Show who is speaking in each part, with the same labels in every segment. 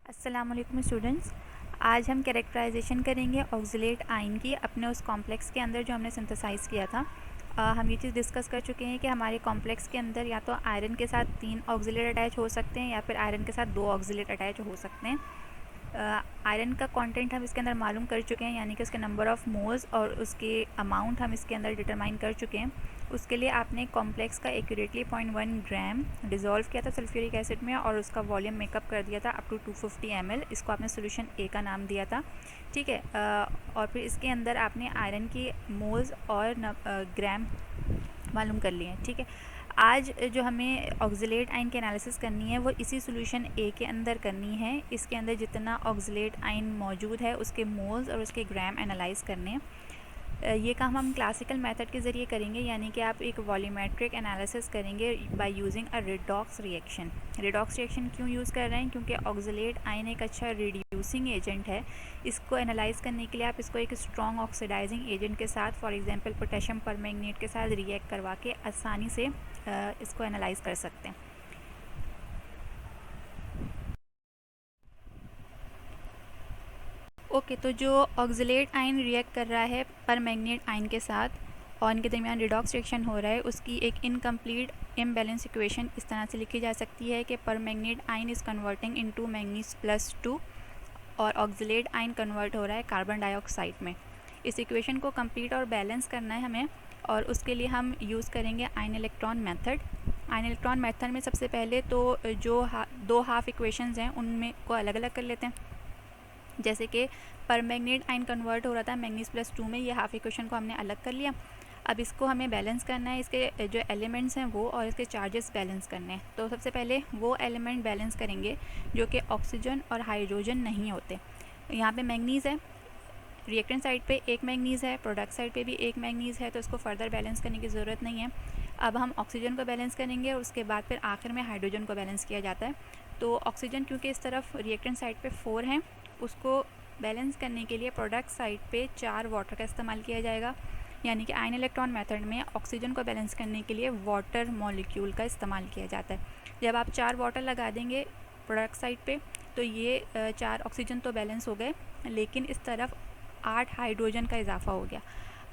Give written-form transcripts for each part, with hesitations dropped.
Speaker 1: अस्सलाम वालेकुम स्टूडेंट्स। आज हम कैरेक्टराइजेशन करेंगे ऑक्सिलेट आयन की अपने उस कॉम्प्लेक्स के अंदर जो हमने सिंथेसाइज़ किया था। हम ये चीज़ डिस्कस कर चुके हैं कि हमारे कॉम्प्लेक्स के अंदर या तो आयरन के साथ 3 ऑक्सिलेट अटैच हो सकते हैं या फिर आयरन के साथ 2 ऑक्सिलेट अटैच हो सकते हैं। आयरन का कंटेंट हम इसके अंदर मालूम कर चुके हैं, यानी कि उसके नंबर ऑफ़ मोल्स और उसके अमाउंट हम इसके अंदर डिटरमाइन कर चुके हैं। उसके लिए आपने कॉम्प्लेक्स का एक्यूरेटली 0.1 ग्राम डिज़ोल्व किया था सल्फ्यूरिक एसिड में और उसका वॉल्यूम मेकअप कर दिया था अप टू 250 ml। इसको आपने सोल्यूशन ए का नाम दिया था, ठीक है। और फिर इसके अंदर आपने आयरन की मोल्स और ग्राम मालूम कर लिए, ठीक है। आज जो हमें ऑक्सिलेट आयन की एनालिसिस करनी है वो इसी सोल्यूशन ए के अंदर करनी है। इसके अंदर जितना ऑक्सिलेट आयन मौजूद है उसके मोल्स और उसके ग्राम एनालाइज करने हैं। ये काम हम क्लासिकल मेथड के ज़रिए करेंगे, यानी कि आप एक वॉल्यूमेट्रिक एनालिसिस करेंगे by using a redox reaction. Redox reaction क्यों यूज़ कर रहे हैं? क्योंकि ऑक्सिलेट आयन एक अच्छा रिड्यूसिंग एजेंट है। इसको एनालाइज करने के लिए आप इसको एक स्ट्रॉन्ग ऑक्सीडाइजिंग एजेंट के साथ, फॉर एग्जांपल पोटेशियम परमैंगनेट के साथ रिएक्ट करवा के आसानी से इसको एनालाइज कर सकते हैं। ओके, तो जो ऑक्सिलेट आयन रिएक्ट कर रहा है परमैंगनेट आयन के साथ और इनके दरमियान रिडॉक्स रिएक्शन हो रहा है, उसकी एक इनकम्प्लीट इम्बैलेंस इक्वेशन इस तरह से लिखी जा सकती है कि permanganate ion is converting into manganese +2 और ऑक्सिलेट आयन कन्वर्ट हो रहा है कार्बन डाइऑक्साइड में। इस इक्वेशन को कंप्लीट और बैलेंस करना है हमें, और उसके लिए हम यूज़ करेंगे ion electron method. Ion electron method में सबसे पहले तो जो दो हाफ इक्वेशंस हैं उनमें को अलग अलग कर लेते हैं। जैसे कि परमैंगनेट आयन कन्वर्ट हो रहा था मैंगनीज +2 में, ये हाफ इक्वेशन को हमने अलग कर लिया। अब इसको हमें बैलेंस करना है, इसके जो एलिमेंट्स हैं वो और इसके चार्जेस बैलेंस करने हैं। तो सबसे पहले वो एलिमेंट बैलेंस करेंगे जो कि ऑक्सीजन और हाइड्रोजन नहीं होते। यहाँ पे मैंगनीज़ है, रिएक्टेंट साइड पे एक मैंगनीज़ है, प्रोडक्ट साइड पे भी एक मैंगनीज़ है, तो इसको फर्दर बैलेंस करने की ज़रूरत नहीं है। अब हम ऑक्सीजन को बैलेंस करेंगे और उसके बाद फिर आखिर में हाइड्रोजन को बैलेंस किया जाता है। तो ऑक्सीजन क्योंकि इस तरफ रिएक्टेंट साइड पे 4 हैं, उसको बैलेंस करने के लिए प्रोडक्ट साइड पे 4 वाटर का इस्तेमाल किया जाएगा, यानी कि आयन इलेक्ट्रॉन मेथड में ऑक्सीजन को बैलेंस करने के लिए वाटर मॉलिक्यूल का इस्तेमाल किया जाता है। जब आप 4 वाटर लगा देंगे प्रोडक्ट साइड पे तो ये 4 ऑक्सीजन तो बैलेंस हो गए, लेकिन इस तरफ 8 हाइड्रोजन का इजाफा हो गया।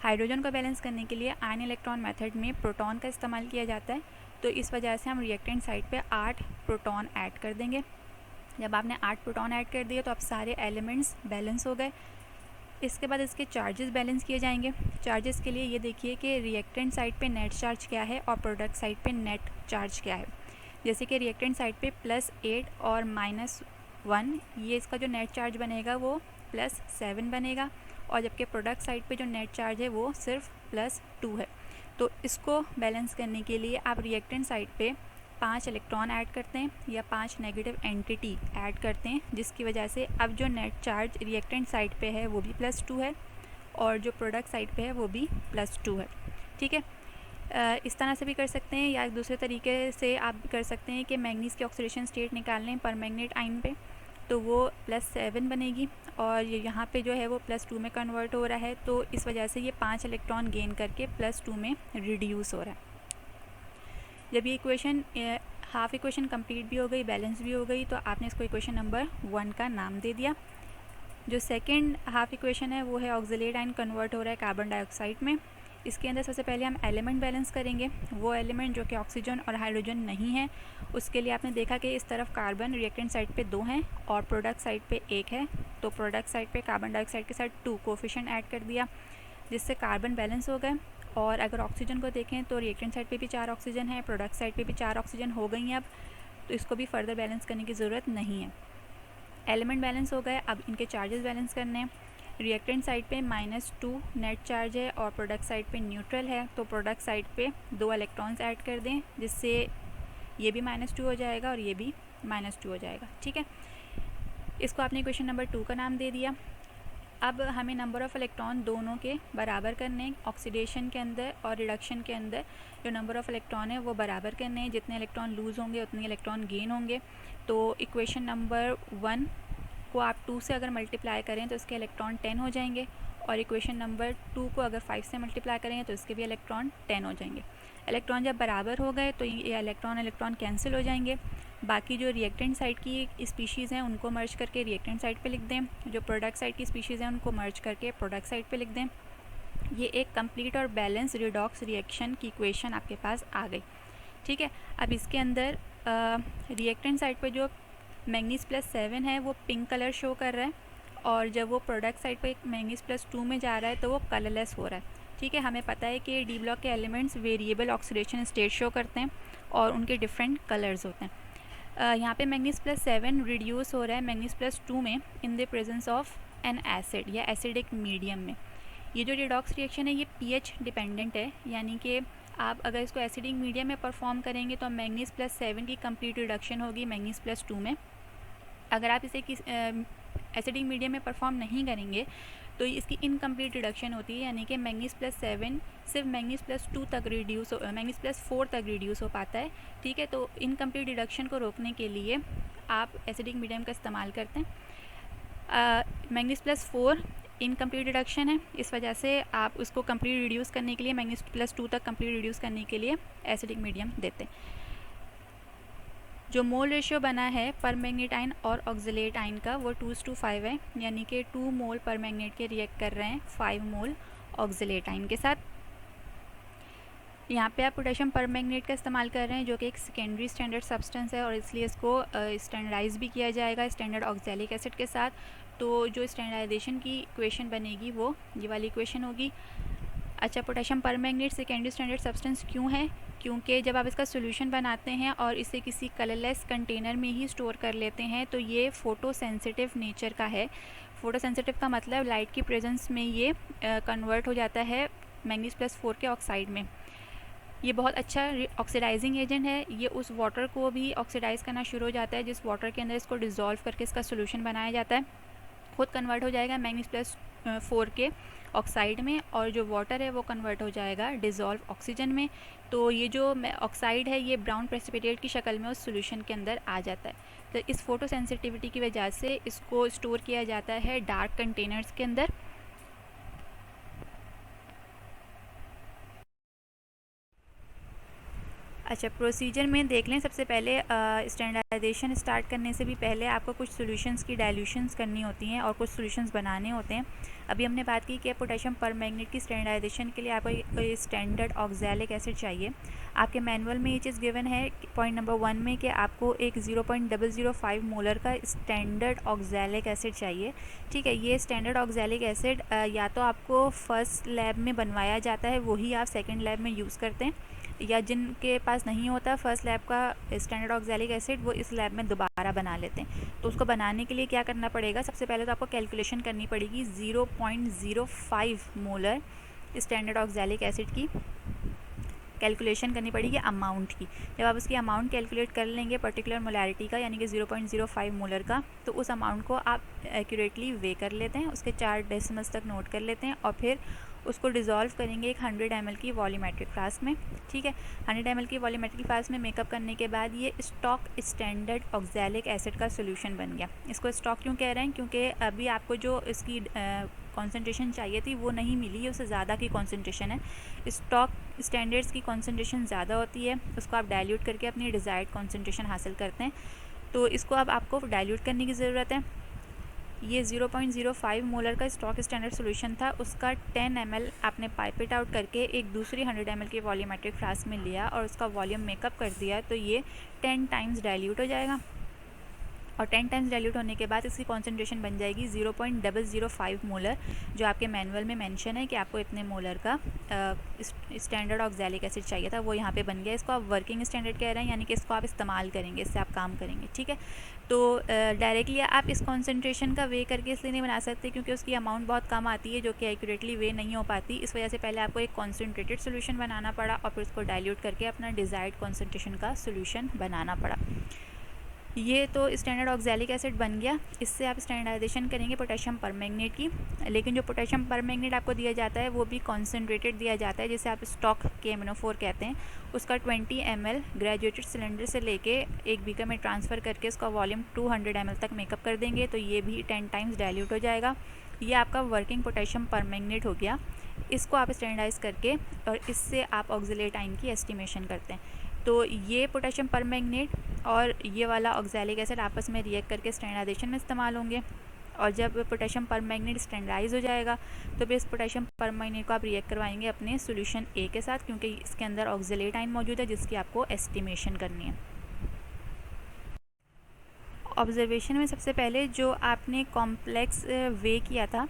Speaker 1: हाइड्रोजन को बैलेंस करने के लिए आयन इलेक्ट्रॉन मेथड में प्रोटॉन का इस्तेमाल किया जाता है, तो इस वजह से हम रिएक्टेंट साइड पे 8 प्रोटॉन ऐड कर देंगे। जब आपने 8 प्रोटॉन ऐड कर दिए तो अब सारे एलिमेंट्स बैलेंस हो गए। इसके बाद इसके चार्जेस बैलेंस किए जाएंगे। चार्जेस के लिए ये देखिए कि रिएक्टेंट साइड पे नेट चार्ज क्या है और प्रोडक्ट साइड पे नेट चार्ज क्या है। जैसे कि रिएक्टेंट साइड पे +8 और -1, ये इसका जो नेट चार्ज बनेगा वो +7 बनेगा, और जबकि प्रोडक्ट साइड पे जो नेट चार्ज है वो सिर्फ +2 है। तो इसको बैलेंस करने के लिए आप रिएक्टेंट साइड पे 5 इलेक्ट्रॉन ऐड करते हैं या 5 नेगेटिव एंटिटी ऐड करते हैं, जिसकी वजह से अब जो नेट चार्ज रिएक्टेंट साइड पे है वो भी +2 है और जो प्रोडक्ट साइड पे है वो भी +2 है, ठीक है। इस तरह से भी कर सकते हैं, या दूसरे तरीके से आप भी कर सकते हैं कि मैंगनीज़ की ऑक्सीडेशन स्टेट निकाल लें परमैंगनेट आयन पे, तो वो +7 बनेगी और यहाँ पे जो है वो +2 में कन्वर्ट हो रहा है, तो इस वजह से ये 5 इलेक्ट्रॉन गेन करके +2 में रिड्यूस हो रहा है। जब ये इक्वेशन हाफ इक्वेशन कंप्लीट भी हो गई, बैलेंस भी हो गई, तो आपने इसको इक्वेशन नंबर 1 का नाम दे दिया। जो सेकंड हाफ इक्वेशन है वो है ऑक्सिलेट आयन कन्वर्ट हो रहा है कार्बन डाइऑक्साइड में। इसके अंदर सबसे पहले हम एलिमेंट बैलेंस करेंगे, वो एलिमेंट जो कि ऑक्सीजन और हाइड्रोजन नहीं है। उसके लिए आपने देखा कि इस तरफ कार्बन रिएक्टेंट साइड पे 2 हैं और प्रोडक्ट साइड पे 1 है, तो प्रोडक्ट साइड पे कार्बन डाइऑक्साइड के साथ 2 कोफिशिएंट ऐड कर दिया, जिससे कार्बन बैलेंस हो गए। और अगर ऑक्सीजन को देखें तो रिएक्टेंट साइड पे भी 4 ऑक्सीजन है, प्रोडक्ट साइड पे भी 4 ऑक्सीजन हो गई हैं अब, तो इसको भी फर्दर बैलेंस करने की ज़रूरत नहीं है। एलिमेंट बैलेंस हो गए, अब इनके चार्जेस बैलेंस करने हैं। रिएक्टेंट साइड पे -2 नेट चार्ज है और प्रोडक्ट साइड पे न्यूट्रल है, तो प्रोडक्ट साइड पे 2 इलेक्ट्रॉन्स ऐड कर दें, जिससे ये भी -2 हो जाएगा और ये भी -2 हो जाएगा, ठीक है। इसको आपने इक्वेशन नंबर 2 का नाम दे दिया। अब हमें नंबर ऑफ़ इलेक्ट्रॉन दोनों के बराबर करने हैं। ऑक्सीडेशन के अंदर और रिडक्शन के अंदर जो नंबर ऑफ़ इलेक्ट्रॉन है वो बराबर करने हैं। जितने इलेक्ट्रॉन लूज़ होंगे उतने इलेक्ट्रॉन गेन होंगे। तो इक्वेशन नंबर 1 को आप 2 से अगर मल्टीप्लाई करें तो इसके इलेक्ट्रॉन 10 हो जाएंगे, और इक्वेशन नंबर 2 को अगर 5 से मल्टीप्लाई करेंगे तो इसके भी इलेक्ट्रॉन 10 हो जाएंगे। इलेक्ट्रॉन जब बराबर हो गए तो ये इलेक्ट्रॉन कैंसिल हो जाएंगे, बाकी जो रिएक्टेंट साइड की स्पीशीज़ हैं उनको मर्ज करके रिएक्टेंट साइड पे लिख दें, जो प्रोडक्ट साइड की स्पीशीज़ हैं उनको मर्ज करके प्रोडक्ट साइड पे लिख दें। ये एक कंप्लीट और बैलेंस रिडॉक्स रिएक्शन की इक्वेशन आपके पास आ गई। ठीक है, अब इसके अंदर रिएक्टेंट साइड पे जो मैंगनीज+7 है वो पिंक कलर शो कर रहा है, और जब वो प्रोडक्ट साइड पे मैंगनीज+2 में जा रहा है तो वो कलरलेस हो रहा है। ठीक है, हमें पता है कि डी ब्लॉक के elements variable oxidation state show करते हैं और उनके डिफरेंट कलर्स होते हैं। यहाँ पे मैंगनीज+7 रिड्यूस हो रहा है मैंगनीज+2 में in the presence of N acid या एसिडिक मीडियम में। ये जो रिडॉक्स रिएक्शन है ये pH डिपेंडेंट है, यानी कि आप अगर इसको एसिडिक मीडियम में परफॉर्म करेंगे तो मैंगनीज+7 की कंप्लीट रिडक्शन होगी मैंगनीज+2 में। अगर आप इसे एसिडिक मीडियम में परफॉर्म नहीं करेंगे तो इसकी इनकम्प्लीट रिडक्शन होती है, यानी कि मैंगनीज+7 सिर्फ मैंगनीज+2 तक रिड्यूस हो, मैंगनीज+4 तक रिड्यूस हो पाता है। ठीक है, तो इनकम्प्लीट रिडक्शन को रोकने के लिए आप एसिडिक मीडियम का इस्तेमाल करते हैं। मैंगनीज+4 इनकम्प्लीट रिडक्शन है, इस वजह से आप उसको कंप्लीट रिड्यूस करने के लिए मैंगनीज+2 तक कंप्लीट रिड्यूस करने के लिए एसिडिक मीडियम देते हैं। जो मोल रेशियो बना है परमैंगनीट आयन और ऑक्सलेट आयन का वो 2:5 है, यानी कि 2 मोल परमैंगनेट के रिएक्ट कर रहे हैं 5 मोल ऑक्सलेट आयन के साथ। यहाँ पे आप पोटेशियम परमैंगनेट का इस्तेमाल कर रहे हैं जो कि एक सेकेंडरी स्टैंडर्ड सब्सटेंस है, और इसलिए इसको स्टैंडर्डाइज भी किया जाएगा स्टैंडर्ड ऑक्सैलिक एसिड के साथ। तो जो स्टैंडर्डाइजेशन की इक्वेशन बनेगी वो ये वाली इक्वेशन होगी। अच्छा, potassium permanganate secondary standard substance क्यों है? क्योंकि जब आप इसका सोल्यूशन बनाते हैं और इसे किसी कलरलेस कंटेनर में ही स्टोर कर लेते हैं तो ये फ़ोटो सेंसिटिव नेचर का है। फ़ोटो सेंसिटिव का मतलब लाइट की प्रेजेंस में ये कन्वर्ट हो जाता है मैंगनीज+4 के ऑक्साइड में। ये बहुत अच्छा ऑक्सीडाइजिंग एजेंट है, ये उस वाटर को भी ऑक्सीडाइज़ करना शुरू हो जाता है जिस वाटर के अंदर इसको डिज़ोल्व करके इसका सोल्यूशन बनाया जाता है। खुद कन्वर्ट हो जाएगा मैंगनीज+4 के ऑक्साइड में, और जो वाटर है वो कन्वर्ट हो जाएगा डिज़ोल्व ऑक्सीजन में। तो ये जो ऑक्साइड है ये ब्राउन प्रेसिपिटेट की शक्ल में उस सोल्यूशन के अंदर आ जाता है। तो इस फोटो सेंसिटिविटी की वजह से इसको स्टोर किया जाता है डार्क कंटेनर्स के अंदर। अच्छा, प्रोसीजर में देख लें। सबसे पहले स्टैंडर्डाइजेशन स्टार्ट करने से भी पहले आपको कुछ सॉल्यूशंस की डाइल्यूशंस करनी होती हैं और कुछ सॉल्यूशंस बनाने होते हैं। अभी हमने बात की कि पोटेशियम परमैंगनेट की स्टैंडर्डाइजेशन के लिए आपको स्टैंडर्ड ऑक्सैलिक एसिड चाहिए। आपके मैनुअल में ये चीज़ गिवन है पॉइंट नंबर 1 में कि आपको एक 0.005 मोलर का स्टैंडर्ड ऑक्सैलिक एसिड चाहिए। ठीक है, ये स्टैंडर्ड ऑक्सैलिक एसिड या तो आपको फर्स्ट लैब में बनवाया जाता है, वही आप सेकेंड लैब में यूज़ करते हैं, या जिनके पास नहीं होता फर्स्ट लैब का स्टैंडर्ड ऑक्सैलिक एसिड वो इस लैब में दोबारा बना लेते हैं। तो उसको बनाने के लिए क्या करना पड़ेगा? सबसे पहले तो आपको कैलकुलेशन करनी पड़ेगी 0.05 मोलर स्टैंडर्ड ऑक्सैलिक एसिड की कैलकुलेशन करनी पड़ेगी अमाउंट की। जब आप उसकी अमाउंट कैलकुलेट कर लेंगे पर्टिकुलर मोलैरिटी का, यानी कि 0.05 मोलर का, तो उस अमाउंट को आप एक्यूरेटली वे कर लेते हैं, उसके 4 डेसिमल्स तक नोट कर लेते हैं और फिर उसको डिज़ोल्व करेंगे एक 100 ml की वॉल्यूमेट्रिक फ्लास्क में। ठीक है, 100 ml की वॉल्यूमेट्रिक फ्लास्क में मेकअप करने के बाद ये स्टॉक स्टैंडर्ड ऑक्सैलिक एसिड का सोल्यूशन बन गया। इसको स्टॉक क्यों कह रहे हैं? क्योंकि अभी आपको जो इसकी कॉन्सेंट्रेशन चाहिए थी वो नहीं मिली है, उससे ज़्यादा की कॉन्सेंट्रेशन है। स्टॉक स्टैंडर्ड्स की कॉन्सेंट्रेशन ज़्यादा होती है, उसको आप डाइल्यूट करके अपनी डिज़ायर्ड कॉन्सेंट्रेशन हासिल करते हैं। तो इसको अब आपको डाइल्यूट करने की ज़रूरत है। ये 0.05 मोलर का स्टॉक स्टैंडर्ड सोल्यूशन था, उसका 10 ml आपने पाइपेट आउट करके एक दूसरी 100 ml की वॉल्यूमेट्रिक फ्लास्क में लिया और उसका वॉल्यूम मेकअप कर दिया, तो ये 10 टाइम्स डाइल्यूट हो जाएगा। और 10 टाइम्स डाइल्यूट होने के बाद इसकी कॉन्सेंट्रेशन बन जाएगी 0.005 मोलर, जो आपके मैनुअल में मेंशन है कि आपको इतने मोलर का स्टैंडर्ड ऑक्सैलिक एसिड चाहिए था, वो यहाँ पे बन गया। इसको आप वर्किंग स्टैंडर्ड कह रहे हैं, यानी कि इसको आप इस्तेमाल करेंगे, इससे आप काम करेंगे। ठीक है, तो डायरेक्टली आप इस कॉन्सेंट्रेशन का वे करके इसलिए नहीं बना सकते क्योंकि उसकी अमाउंट बहुत कम आती है जो कि एक्यूरेटली वे नहीं हो पाती। इस वजह से पहले आपको एक कॉन्सेंट्रेटेड सोल्यूशन बनाना पड़ा और फिर उसको डाइल्यूट करके अपना डिज़ायर्ड कॉन्सेंट्रेशन का सोल्यूशन बनाना पड़ा। ये तो स्टैंडर्ड ऑक्सैलिक एसिड बन गया। इससे आप स्टैंडर्डाइजेशन करेंगे पोटेशियम परमैंगनेट की, लेकिन जो पोटेशियम परमैंगनेट आपको दिया जाता है वो भी कॉन्सेंट्रेटेड दिया जाता है, जिसे आप स्टॉक KMnO4 कहते हैं। उसका 20 ml ग्रेजुएटेड सिलेंडर से लेके एक बीकर में ट्रांसफ़र करके उसका वॉल्यूम 200 ml तक मेकअप कर देंगे, तो ये भी 10 टाइम्स डाइल्यूट हो जाएगा। ये आपका वर्किंग पोटेशियम परमैंगनेट हो गया। इसको आप स्टैंडर्डाइज करके और इससे आप ऑक्सलेट आयन की एस्टिमेशन करते हैं। तो ये पोटेशियम परमैंगनेट और ये वाला ऑक्सैलिक एसिड आपस में रिएक्ट करके स्टैंडर्डाइजेशन में इस्तेमाल होंगे। और जब पोटेशियम परमैंगनेट स्टैंडर्डाइज हो जाएगा तो फिर इस पोटेशियम परमैंगनेट को आप रिएक्ट करवाएंगे अपने सॉल्यूशन ए के साथ, क्योंकि इसके अंदर ऑक्सलेट आयन मौजूद है जिसकी आपको एस्टिमेशन करनी है। ऑब्जर्वेशन में सबसे पहले जो आपने कॉम्प्लेक्स वे किया था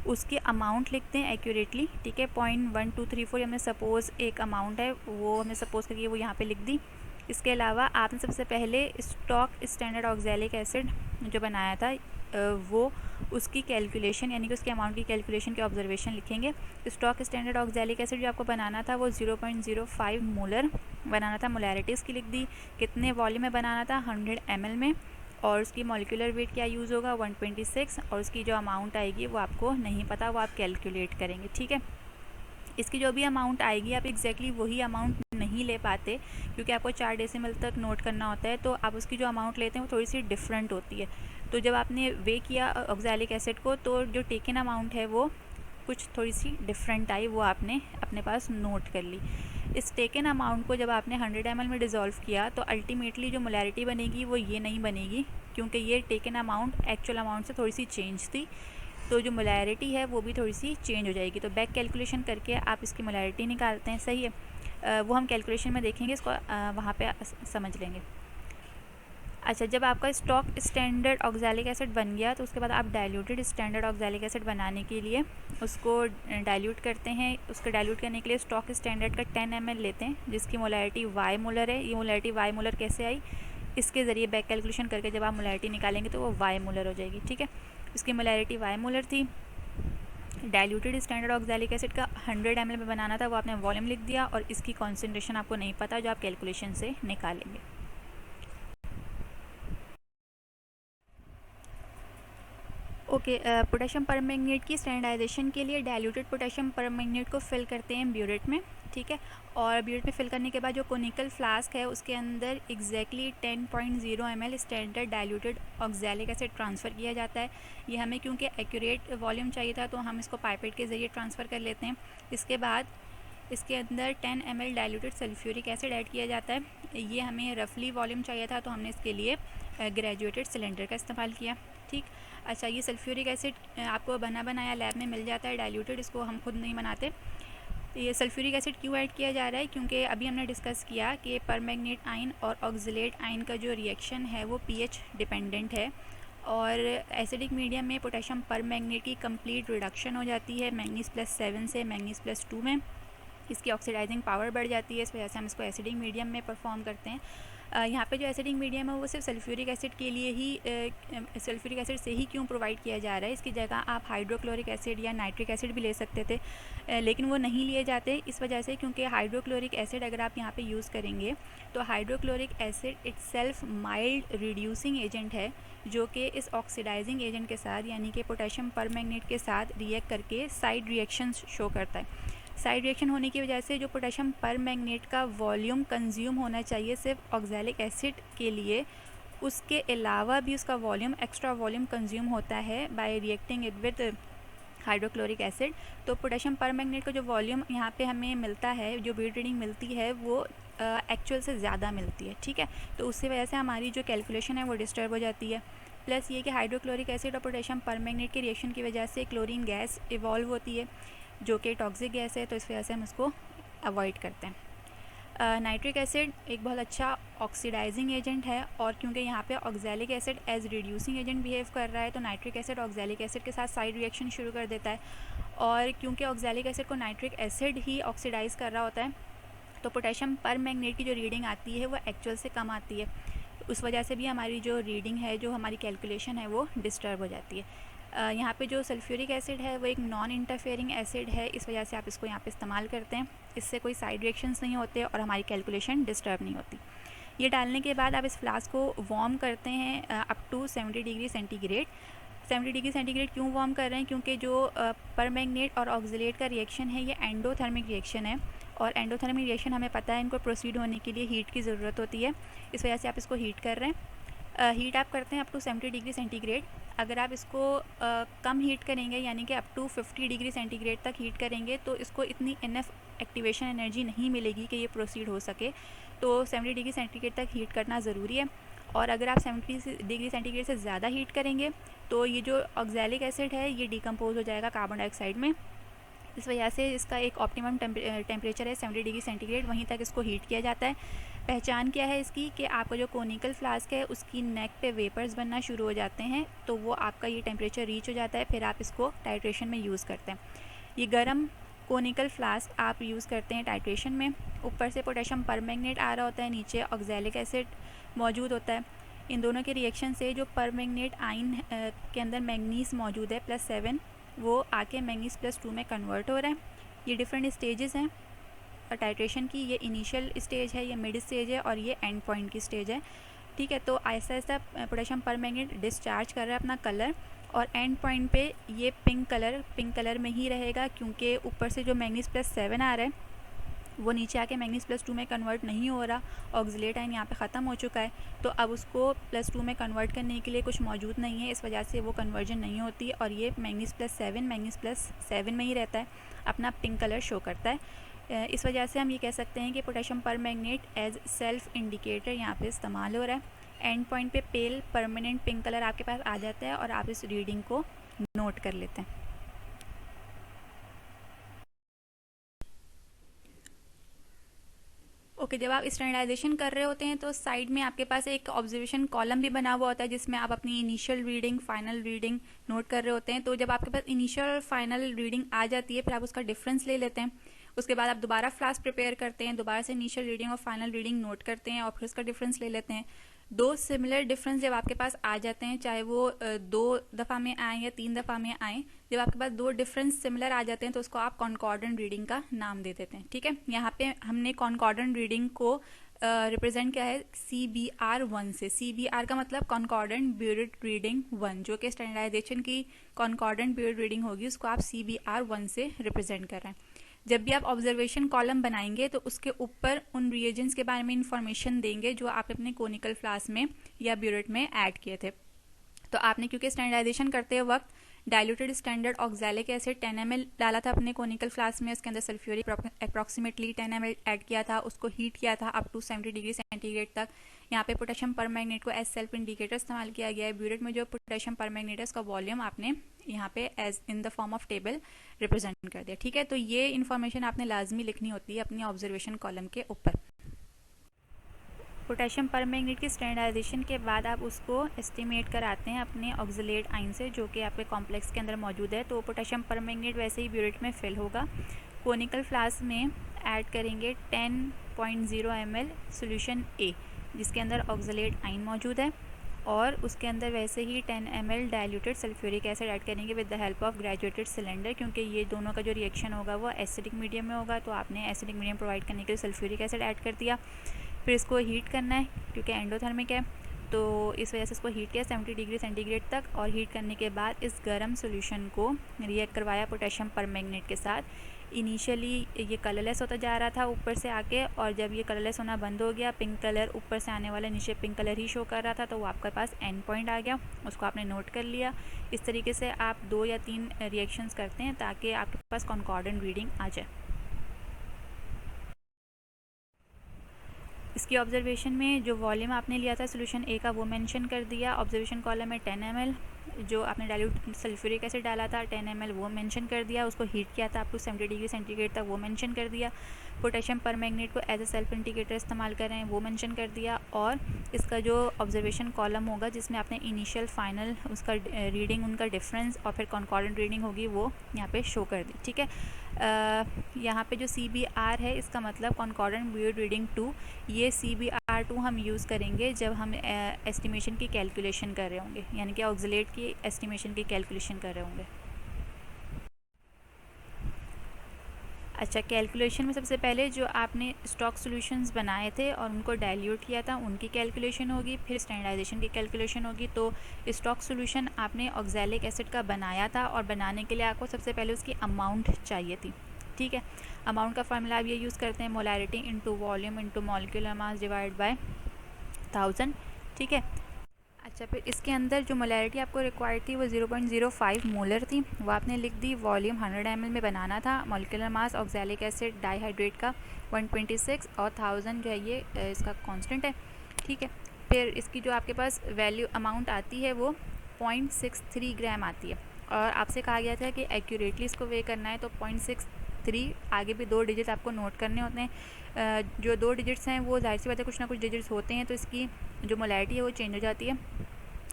Speaker 1: उसके अमाउंट लिखते हैं एक्यूरेटली, ठीक है। 0.1234 हमें सपोज़ एक अमाउंट है, वो हमें सपोज़ करिए वो यहाँ पे लिख दी। इसके अलावा आपने सबसे पहले स्टॉक स्टैंडर्ड ऑक्सैलिक एसिड जो बनाया था वो उसकी कैलकुलेशन यानी कि उसके अमाउंट की कैलकुलेशन के ऑब्जर्वेशन लिखेंगे। स्टॉक स्टैंडर्ड ऑक्सैलिक एसिड जो आपको बनाना था वो 0.05 मोलर बनाना था, मोलैरिटी उसकी लिख दी। कितने वॉल्यूम में बनाना था, 100 ml में, और उसकी मॉलिक्यूलर वेट क्या यूज़ होगा, 126, और उसकी जो अमाउंट आएगी वो आपको नहीं पता, वो आप कैलकुलेट करेंगे, ठीक है। इसकी जो भी अमाउंट आएगी आप एग्जैक्टली वही अमाउंट नहीं ले पाते, क्योंकि आपको 4 डेसिमल तक नोट करना होता है, तो आप उसकी जो अमाउंट लेते हैं वो थोड़ी सी डिफरेंट होती है। तो जब आपने वे किया ऑक्सैलिक एसिड को तो जो टेकन अमाउंट है वो कुछ थोड़ी सी डिफरेंट आई, वो आपने अपने पास नोट कर ली। इस टेकन अमाउंट को जब आपने 100 ml में डिज़ोल्व किया तो अल्टीमेटली जो मोलैरिटी बनेगी वो ये नहीं बनेगी, क्योंकि ये टेकन अमाउंट एक्चुअल अमाउंट से थोड़ी सी चेंज थी, तो जो मोलैरिटी है वो भी थोड़ी सी चेंज हो जाएगी। तो बैक कैलकुलेशन करके आप इसकी मोलैरिटी निकालते हैं, सही है। वो हम कैलकुलेशन में देखेंगे, इसको वहाँ पे समझ लेंगे। अच्छा, जब आपका स्टॉक स्टैंडर्ड ऑक्सैलिक एसिड बन गया तो उसके बाद आप डाइल्यूटेड स्टैंडर्ड ऑक्सैलिक एसिड बनाने के लिए उसको डाइल्यूट करते हैं। उसको डाइल्यूट करने के लिए स्टॉक स्टैंडर्ड का 10 ml लेते हैं जिसकी मोलैरिटी वाई मोलर है। ये मोलैरिटी वाई मोलर कैसे आई, इसके ज़रिए बैक कैलकुलेशन करके जब आप मोलैरिटी निकालेंगे तो वो वाई मोलर हो जाएगी, ठीक है। इसकी मोलैरिटी वाई मोलर थी। डाइल्यूटेड स्टैंडर्ड ऑक्सैलिक एसिड का 100 ml में बनाना था, वो आपने वॉल्यूम लिख दिया, और इसकी कॉन्सेंट्रेशन आपको नहीं पता जो आप कैलकुलेशन से निकालेंगे। ओके, पोटेशियम परमैंगनेट की स्टैंडर्डाइजेशन के लिए डाइल्यूटेड पोटेशियम परमैंगनेट को फिल करते हैं ब्यूरेट में, ठीक है। और ब्यूरेट में फिल करने के बाद जो कोनिकल फ्लास्क है उसके अंदर exactly 10.0 ml standard diluted oxalic acid transfer किया जाता है। ये हमें क्योंकि एक्यूरेट वॉल्यूम चाहिए था तो हम इसको पाइपेट के ज़रिए ट्रांसफ़र कर लेते हैं। इसके बाद इसके अंदर 10 ml diluted sulphuric acid add किया जाता है। ये हमें रफली वॉल्यूम चाहिए था तो हमने इसके लिए ग्रेजुएटेड सिलेंडर का इस्तेमाल किया, ठीक। अच्छा, ये सल्फ्यूरिक एसिड आपको बना बनाया लैब में मिल जाता है डाइल्यूटेड, इसको हम खुद नहीं बनाते। ये सल्फ्यूरिक एसिड क्यों ऐड किया जा रहा है, क्योंकि अभी हमने डिस्कस किया कि परमैंगनेट आयन और ऑक्सलेट आयन का जो रिएक्शन है वो पीएच डिपेंडेंट है, और एसिडिक मीडियम में पोटेशियम परमैंगनेट की कंप्लीट रिडक्शन हो जाती है मैंगनीज+7 से मैंगनीज+2 में। इसकी ऑक्सीडाइजिंग पावर बढ़ जाती है, इस वजह से हम इसको एसिडिक मीडियम में परफॉर्म करते हैं। यहाँ पे जो एसिडिक मीडियम है वो सिर्फ सल्फ्यूरिक एसिड के लिए ही सल्फ्यूरिक एसिड से ही क्यों प्रोवाइड किया जा रहा है। इसकी जगह आप हाइड्रोक्लोरिक एसिड या नाइट्रिक एसिड भी ले सकते थे, लेकिन वो नहीं लिए जाते इस वजह से क्योंकि हाइड्रोक्लोरिक एसिड अगर आप यहाँ पे यूज़ करेंगे तो hydrochloric acid itself mild reducing agent है, जो कि इस ऑक्सीडाइजिंग एजेंट के साथ यानी कि पोटेशियम परमैंगनेट के साथ रिएक्ट करके साइड रिएक्शंस शो करता है। साइड रिएक्शन होने की वजह से जो पोटेशियम परमैंगनेट का वॉल्यूम कंज्यूम होना चाहिए सिर्फ ऑक्सैलिक एसिड के लिए, उसके अलावा भी उसका वॉल्यूम एक्स्ट्रा वॉल्यूम कंज्यूम होता है bye reacting it with hydrochloric acid. तो पोटेशियम परमैंगनेट का जो वॉल्यूम यहाँ पे हमें मिलता है, जो बीट रीडिंग मिलती है वो एक्चुअल से ज़्यादा मिलती है, ठीक है। तो उसकी वजह से हमारी जो कैलकुलेशन है वो डिस्टर्ब हो जाती है। प्लस ये कि हाइड्रोक्लोरिक एसिड और पोटेशियम परमैंगनेट के रिएक्शन की वजह से क्लोरीन गैस इवॉल्व होती है जो कि टॉक्सिक गैस है, तो इस वजह से हम इसको अवॉइड करते हैं। नाइट्रिक एसिड एक बहुत अच्छा ऑक्सीडाइजिंग एजेंट है, और क्योंकि यहाँ पे oxalic acid as reducing agent behave कर रहा है तो नाइट्रिक एसिड ऑक्सैलिक एसिड के साथ साइड रिएक्शन शुरू कर देता है, और क्योंकि ऑक्सैलिक एसिड को नाइट्रिक एसिड ही ऑक्सीडाइज कर रहा होता है तो पोटेशियम परमैंगनेट की जो रीडिंग आती है वो एक्चुअल से कम आती है। उस वजह से भी हमारी जो रीडिंग है, जो हमारी कैलकुलेशन है वो डिस्टर्ब हो जाती है। यहाँ पे जो सल्फ्यूरिक एसिड है वो एक नॉन इंटरफेयरिंग एसिड है, इस वजह से आप इसको यहाँ पे इस्तेमाल करते हैं। इससे कोई साइड रिएक्शंस नहीं होते और हमारी कैलकुलेशन डिस्टर्ब नहीं होती। ये डालने के बाद आप इस फ्लास्क को वार्म करते हैं up to 70 degree centigrade. 70 degree centigrade क्यों वार्म कर रहे हैं, क्योंकि जो परमैंगनेट और ऑक्सलेट का रिएक्शन है ये एंडोथर्मिक रिएक्शन है, और एंडोथर्मिक रिएक्शन हमें पता है इनको प्रोसीड होने के लिए हीट की ज़रूरत होती है, इस वजह से आप इसको हीट कर रहे हैं। हीट आप करते हैं अप टू 70 डिग्री सेंटीग्रेड। अगर आप इसको कम हीट करेंगे यानी कि अप टू 50 डिग्री सेंटीग्रेड तक हीट करेंगे तो इसको इतनी इनफ एक्टिवेशन एनर्जी नहीं मिलेगी कि ये प्रोसीड हो सके। तो 70 डिग्री सेंटीग्रेड तक हीट करना ज़रूरी है। और अगर आप 70 डिग्री सेंटीग्रेड से ज़्यादा हीट करेंगे तो ये जो ऑक्जेलिक एसिड है ये डिकम्पोज हो जाएगा कार्बन डाइऑक्साइड में। इस वजह से इसका एक ऑप्टिमम टेम्परेचर है 70 डिग्री सेंटीग्रेड, वहीं तक इसको हीट किया जाता है। पहचान क्या है इसकी कि आपका जो कोनिकल फ्लास्क है उसकी नेक पे वेपर्स बनना शुरू हो जाते हैं, तो वो आपका ये टेम्परेचर रीच हो जाता है, फिर आप इसको टाइट्रेशन में यूज़ करते हैं। ये गर्म कोनिकल फ्लास्क आप यूज़ करते हैं टाइट्रेशन में। ऊपर से पोटेशियम परमैंगनेट आ रहा होता है, नीचे ऑक्जेलिक एसिड मौजूद होता है। इन दोनों के रिएक्शन से जो परमैंगनेट आयन के अंदर मैंगनीज़ मौजूद है +7, वो आके मैंगनीज़ +2 में कन्वर्ट हो रहा है। ये डिफरेंट स्टेजेस हैं टाइट्रेशन की। ये इनिशियल स्टेज है, ये मिड स्टेज है और ये एंड पॉइंट की स्टेज है। ठीक है, तो ऐसा ऐसा पोटेशियम परमैंगनेट डिस्चार्ज कर रहा है अपना कलर, और एंड पॉइंट पे ये पिंक कलर में ही रहेगा, क्योंकि ऊपर से जो मैंगनीज़ +7 आ रहा है वो नीचे आके मैंगनीज़ +2 में कन्वर्ट नहीं हो रहा। ऑक्सिलेट आयन यहाँ पे ख़त्म हो चुका है, तो अब उसको +2 में कन्वर्ट करने के लिए कुछ मौजूद नहीं है, इस वजह से वो कन्वर्जन नहीं होती और ये मैंगनीज़ +7 में ही रहता है, अपना पिंक कलर शो करता है। इस वजह से हम ये कह सकते हैं कि potassium permanganate as self indicator यहाँ पे इस्तेमाल हो रहा है। एंड पॉइंट पे पेल परमानेंट पिंक कलर आपके पास आ जाता है और आप इस रीडिंग को नोट कर लेते हैं। ओके, जब आप स्टैंडर्डाइजेशन कर रहे होते हैं तो साइड में आपके पास एक ऑब्जर्वेशन कॉलम भी बना हुआ होता है, जिसमें आप अपनी initial reading final reading note कर रहे होते हैं। तो जब आपके पास इनिशियल और फाइनल रीडिंग आ जाती है, फिर आप उसका डिफरेंस ले लेते हैं। उसके बाद आप दोबारा फ्लास्क प्रिपेयर करते हैं, दोबारा से इनिशियल रीडिंग और फाइनल रीडिंग नोट करते हैं और फिर उसका डिफरेंस ले लेते हैं। दो सिमिलर डिफरेंस जब आपके पास आ जाते हैं, चाहे वो 2 दफ़ा में आए या 3 दफ़ा में आए, जब आपके पास 2 डिफरेंस सिमिलर आ जाते हैं तो उसको आप कॉन्कॉर्डेंट रीडिंग का नाम दे देते हैं। ठीक है, यहाँ पे हमने कॉन्कॉर्डेंट रीडिंग को रिप्रेजेंट किया है CBR1 से। CBR का मतलब कॉन्कॉर्डेंट ब्यूरेट रीडिंग 1, जो कि स्टैंडर्डाइजेशन की कॉन्कॉर्डेंट ब्यूरेट रीडिंग होगी, उसको आप CBR1 से रिप्रेजेंट कर रहे हैं। जब भी आप ऑब्जर्वेशन कॉलम बनाएंगे तो उसके ऊपर उन रिएजेंट्स के बारे में इंफॉर्मेशन देंगे जो आप अपने कोनिकल फ्लास्क में या ब्यूरेट में ऐड किए थे। तो आपने क्योंकि स्टैंडर्डाइजेशन करते वक्त diluted standard oxalic acid 10 ml डाला था अपने कोनिकल फ्लास्क में, उसके अंदर सल्फ्यूरिक अप्रॉक्सीमेटली 10 ml ऐड किया था, उसको हीट किया था अप टू 70 डिग्री सेंटीग्रेड तक। यहाँ पे पोटेशियम परमैंगनेट को एज सेल्फ इंडिकेटर इस्तेमाल किया गया है। ब्यूरेट में जो पोटेशियम परमैंगनेट है उसका वॉल्यूम आपने यहाँ पे as in the form of table represent कर दिया। ठीक है, तो ये इन्फॉर्मेशन आपने लाजमी लिखनी होती है अपनी ऑब्जर्वेशन कॉलम के ऊपर। पोटेशियम परमैंगनेट की स्टैंडर्डाइजेशन के बाद आप उसको एस्टिमेट कराते हैं अपने ऑक्सिलेट आयन से, जो कि आपके कॉम्प्लेक्स के अंदर मौजूद है। तो पोटेशियम परमैंगनेट वैसे ही ब्यूरेट में फिल होगा। कोनिकल फ्लास्क में ऐड करेंगे 10.0 ml सोल्यूशन A, जिसके अंदर ऑक्सिलेट आयन मौजूद है, और उसके अंदर वैसे ही 10 ml diluted sulphuric acid add करेंगे with the help of graduated cylinder, क्योंकि ये दोनों का जो रिएक्शन होगा वो एसिडिक मीडियम में होगा। तो आपने एसिडिक मीडियम प्रोवाइड करने के लिए सल्फ्यूरिक एसिड ऐड कर दिया। फिर इसको हीट करना है क्योंकि एंडोथर्मिक है, तो इस वजह से इसको हीट किया 70 डिग्री सेंटीग्रेड तक, और हीट करने के बाद इस गर्म सॉल्यूशन को रिएक्ट करवाया पोटेशियम परमैंगनेट के साथ। इनिशियली ये कलरलेस होता जा रहा था ऊपर से आके, और जब ये कलरलेस होना बंद हो गया, पिंक कलर ऊपर से आने वाला नीचे पिंक कलर ही शो कर रहा था, तो वो आपके पास एंड पॉइंट आ गया, उसको आपने नोट कर लिया। इस तरीके से आप 2 या 3 रिएक्शंस करते हैं ताकि आपके पास कॉन्कॉर्डेंट रीडिंग आ जाए। इसकी ऑब्जर्वेशन में जो वॉल्यूम आपने लिया था सोल्यूशन A का वो मेंशन कर दिया। ऑब्जर्वेशन कॉलम में 10 ml जो आपने डाइल्यूट सल्फ्यूरिक एसिड डाला था 10 ml वो मेंशन कर दिया। उसको हीट किया था अप टू 70 डिग्री सेंटीग्रेड तक, वो मेंशन कर दिया। पोटेशियम परमैंगनेट को एज ए सेल्फ इंडिकेटर इस्तेमाल कर रहे हैं, वो मेंशन कर दिया। और इसका जो ऑब्जर्वेशन कॉलम होगा जिसमें आपने इनिशियल फाइनल उसका रीडिंग उनका डिफरेंस और फिर कॉन्कॉर्डेंट रीडिंग होगी वो यहाँ पे शो कर दी। ठीक है, यहाँ पे जो CBR है इसका मतलब कॉन्कॉर्डेंट ब्यूरेट रीडिंग 2, ये CBR2 हम यूज़ करेंगे जब हम एस्टिमेशन की कैलकुलेशन कर रहे होंगे, यानी कि ऑक्सिलेट की एस्टिमेशन की कैलकुलेशन कर रहे होंगे। अच्छा, कैलकुलेशन में सबसे पहले जो आपने स्टॉक सॉल्यूशंस बनाए थे और उनको डाइल्यूट किया था उनकी कैलकुलेशन होगी, फिर स्टैंडर्डाइजेशन की कैलकुलेशन होगी। तो स्टॉक सॉल्यूशन आपने ऑक्सैलिक एसिड का बनाया था और बनाने के लिए आपको सबसे पहले उसकी अमाउंट चाहिए थी। ठीक है, अमाउंट का फार्मूला आप ये यूज़ करते हैं, molarity into volume into molecular mass divide by 1000। ठीक है, अच्छा, फिर इसके अंदर जो मोलैरिटी आपको रिक्वायर्ड थी वो 0.05 मोलर थी, वो आपने लिख दी। वॉल्यूम 100 ml में बनाना था। Molecular mass oxalic acid dihydrate का 126 और 1000 जो है ये इसका कांस्टेंट है, ठीक है। फिर इसकी जो आपके पास वैल्यू अमाउंट आती है वो 0.63 ग्राम आती है, और आपसे कहा गया था कि एक्यूरेटली इसको वे करना है, तो 0.63 आगे भी 2 डिजिट आपको नोट करने होते हैं। जो 2 डिजिट्स हैं वो जाहिर सी बात है कुछ ना कुछ डिजिट्स होते हैं, तो इसकी जो मोलैरिटी है वो चेंज हो जाती है।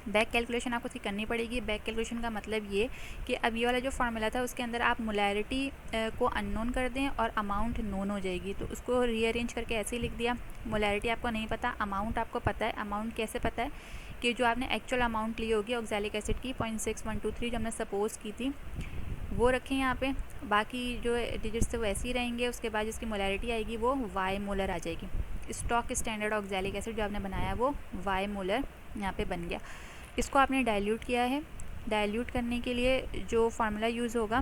Speaker 1: बैक कैलकुलेशन आपको इसकी करनी पड़ेगी। बैक कैलकुलेशन का मतलब ये कि अब ये वाला जो फार्मूला था उसके अंदर आप मोलैरिटी को अननोन कर दें और अमाउंट नोन हो जाएगी, तो उसको रीअरेंज करके ऐसे ही लिख दिया। मोलैरिटी आपको नहीं पता, अमाउंट आपको पता है। अमाउंट कैसे पता है कि जो आपने एक्चुअल अमाउंट ली होगी ऑक्सैलिक एसिड की 0.6123 जो हमने सपोज की थी वो रखें यहाँ पे। बाकी जो डिजिट्स थे वो ऐसे ही रहेंगे। उसके बाद जिसकी मोलैरिटी आएगी वो वाई मोलर आ जाएगी। स्टॉक स्टैंडर्ड ऑक्सैलिक एसिड जो आपने बनाया वो वाई मोलर यहाँ पे बन गया। इसको आपने डाइल्यूट किया है। डाइल्यूट करने के लिए जो फार्मूला यूज़ होगा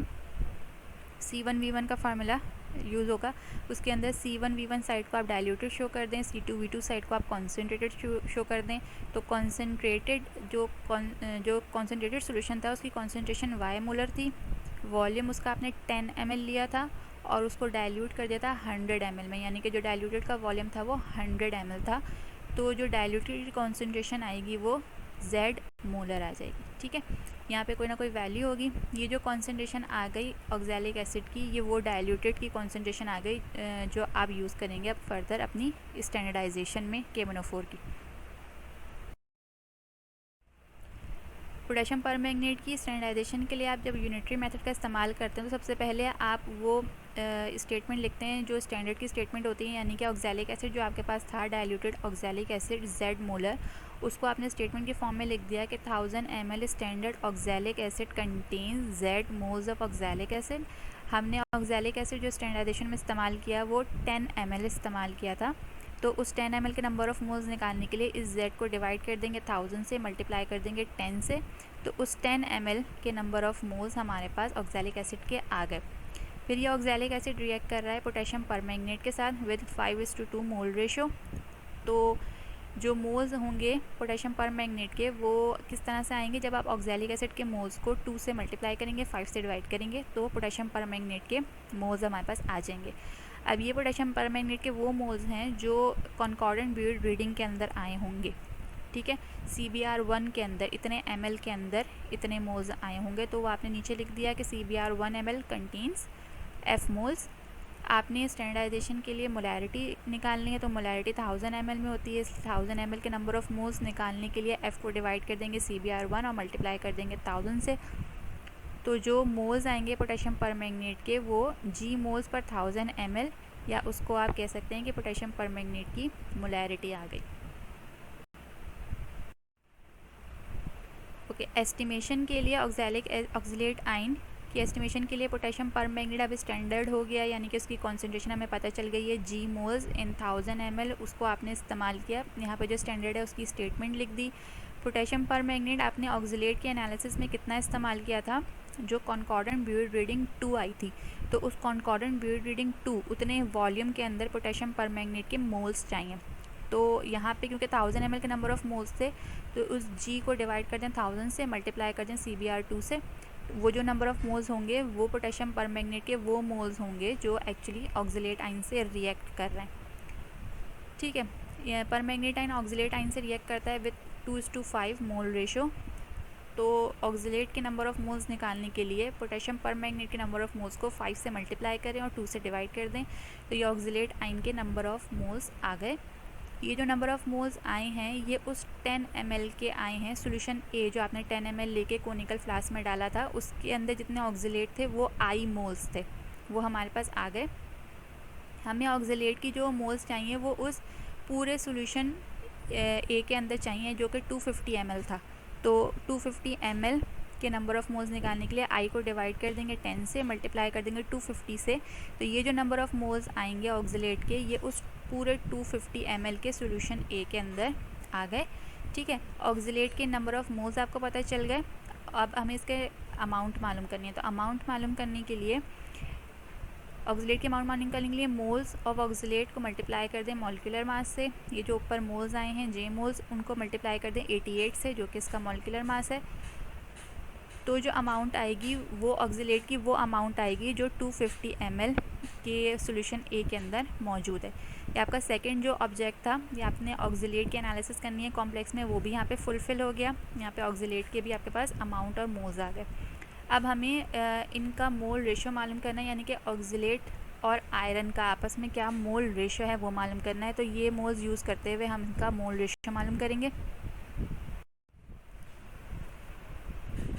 Speaker 1: C1V1 का फार्मूला यूज़ होगा। उसके अंदर C1V1 साइड को आप डाइल्यूटेड शो कर दें, C2V2 साइड को आप कॉन्सेंट्रेटेड शो कर दें। तो कॉन्सेंट्रेटेड जो कॉन्सेंट्रेटेड सोल्यूशन था उसकी कॉन्सेंट्रेशन वाई मोलर थी। वॉल्यूम उसका आपने 10 ml लिया था और उसको डाइल्यूट कर दिया था 100 ml में, यानी कि जो डाइल्यूटेड का वॉल्यूम था वो 100 ml था। तो जो डाइल्यूटेड कॉन्सेंट्रेशन आएगी वो Z मोलर आ जाएगी, ठीक है। यहाँ पे कोई ना कोई वैल्यू होगी। ये जो कॉन्सेंट्रेशन आ गई ऑक्सैलिक एसिड की, ये वो डाइल्यूटेड की कॉन्सेंट्रेशन आ गई जो आप यूज़ करेंगे अब फर्दर अपनी स्टैंडर्डाइजेशन में K1O4 की। पोटेशियम परमैंगनेट की स्टैंडर्डाइजेशन के लिए आप जब यूनिटरी मेथड का इस्तेमाल करते हैं तो सबसे पहले आप वो स्टेटमेंट लिखते हैं जो स्टैंडर्ड की स्टेटमेंट होती है, यानी कि ऑक्सैलिक एसिड जो आपके पास था diluted oxalic acid Z molar, उसको आपने स्टेटमेंट के फॉर्म में लिख दिया कि 1000 ml standard oxalic acid contain Z moles of oxalic acid. हमने ऑक्सैलिक एसिड जो स्टैंडर्डाइजेशन में इस्तेमाल किया वो 10 ml इस्तेमाल किया था। तो उस 10 ml के नंबर ऑफ़ मोल्स निकालने के लिए इस Z को डिवाइड कर देंगे 1000 से, मल्टीप्लाई कर देंगे 10 से, तो उस 10 ml के नंबर ऑफ़ मोल्स हमारे पास ऑक्सैलिक एसिड के आ गए। फिर ये ऑक्सैलिक एसिड रिएक्ट कर रहा है पोटेशियम परमैंगनेट के साथ विद 5:2 मोल रेशो। तो जो मोल्स होंगे पोटेशियम परमैंगनेट के वो किस तरह से आएंगे, जब आप ऑक्सैलिक एसिड के मोल्स को 2 से मल्टीप्लाई करेंगे, 5 से डिवाइड करेंगे, तो पोटेशियम परमैंगनेट के मोल्स हमारे पास आ जाएंगे। अब ये पोटेशियम परमैंगनेट के वो मोल्स हैं जो कॉन्कॉर्डेंट ब्यूड रीडिंग के अंदर आए होंगे, ठीक है। CBr1 के अंदर इतने ml के अंदर इतने मोल्स आए होंगे, तो वो आपने नीचे लिख दिया कि CBr1 ml contains F moles. आपने स्टैंडर्डाइजेशन के लिए मोलैरिटी निकालनी है, तो मोलैरिटी 1000 ml में होती है। 1000 ml के नंबर ऑफ़ मोल्स निकालने के लिए F को डिवाइड कर देंगे CBr1 और मल्टीप्लाई कर देंगे 1000 से। तो जो मोल्स आएंगे पोटेशियम परमैंगनेट के वो G मोल्स पर 1000 ml, या उसको आप कह सकते हैं कि पोटेशियम परमैंगनेट की मोलैरिटी आ गई। ओके, एस्टिमेशन के लिए ऑक्सैलेट आयन की एस्टिमेशन के लिए पोटेशियम परमैंगनेट अब स्टैंडर्ड हो गया, यानी कि उसकी कॉन्सेंट्रेशन हमें पता चल गई है G मोल्स इन 1000 ml। उसको आपने इस्तेमाल किया, यहाँ पे जो स्टैंडर्ड है उसकी स्टेटमेंट लिख दी। पोटेशियम परमैंगनेट आपने ऑक्सैलेट के एनालिसिस में कितना इस्तेमाल किया था, जो कॉन्कॉर्डेंट ब्यूड रीडिंग 2 आई थी, तो उस कॉन्कॉर्डेंट ब्यूड रीडिंग 2 उतने वॉल्यूम के अंदर पोटेशियम परमैंगनेट के मोल्स चाहिए। तो यहाँ पे क्योंकि 1000 ml के नंबर ऑफ़ मोल्स थे, तो उस G को डिवाइड कर दें 1000 से, मल्टीप्लाई कर दें CBr2 से। वो जो नंबर ऑफ़ मोल्स होंगे वो पोटेशियम परमैंगनेट के वो मोल्स होंगे जो एक्चुअली ऑक्सैलेट आयन से रिएक्ट कर रहे हैं, ठीक है। परमैंगनेट आयन ऑक्सैलेट आयन से रिएक्ट करता है विद 2:5 मोल रेशो। तो ऑक्सैलेट के नंबर ऑफ़ मोल्स निकालने के लिए पोटेशियम परमैंगनेट के नंबर ऑफ़ मोल्स को 5 से मल्टीप्लाई करें और 2 से डिवाइड कर दें, तो ये ऑक्सैलेट आयन के नंबर ऑफ़ मोल्स आ गए। ये जो नंबर ऑफ़ मोल्स आए हैं ये उस 10 ml के आए हैं। सॉल्यूशन A जो आपने 10 ml लेके कोनिकल फ्लास्क में डाला था उसके अंदर जितने ऑक्सैलेट थे वो I मोल्स थे, वो हमारे पास आ गए। हमें ऑक्सैलेट की जो मोल्स चाहिए वो उस पूरे सॉल्यूशन A के अंदर चाहिए जो कि 250 ml था। तो 250 ml के नंबर ऑफ़ मोल्स निकालने के लिए I को डिवाइड कर देंगे 10 से, मल्टीप्लाई कर देंगे 250 से, तो ये जो नंबर ऑफ़ मोल्स आएंगे ऑक्सैलेट के ये उस पूरे 250 ml के सॉल्यूशन A के अंदर आ गए, ठीक है। ऑक्सैलेट के नंबर ऑफ़ मोल्स आपको पता चल गए। अब हमें इसके अमाउंट मालूम करनी है, तो अमाउंट मालूम करने के लिए ऑक्सीलेट की अमाउंट मालूम करने के लिए मोल्स ऑफ ऑक्सीलेट को मल्टीप्लाई कर दें मॉलिक्यूलर मास से। ये जो ऊपर मोल्स आए हैं जे मोल्स, उनको मल्टीप्लाई कर दें 88 से, जो कि इसका मॉलिक्यूलर मास है। तो जो अमाउंट आएगी वो ऑक्सीलेट की वो अमाउंट आएगी जो 250 ml के सॉल्यूशन ए के अंदर मौजूद है। ये आपका सेकंड जो ऑब्जेक्ट था, ये आपने ऑक्सीलेट की एनालिसिस करनी है कॉम्प्लेक्स में, वो भी यहाँ पे फुलफिल हो गया। यहाँ पे ऑक्सीलेट के भी आपके पास अमाउंट और मोल्स आ गए। अब हमें इनका मोल रेशो मालूम करना है, यानी कि ऑक्सीलेट और आयरन का आपस में क्या मोल रेशो है वो मालूम करना है। तो ये मोल्स यूज़ करते हुए हम इनका मोल रेशो मालूम करेंगे।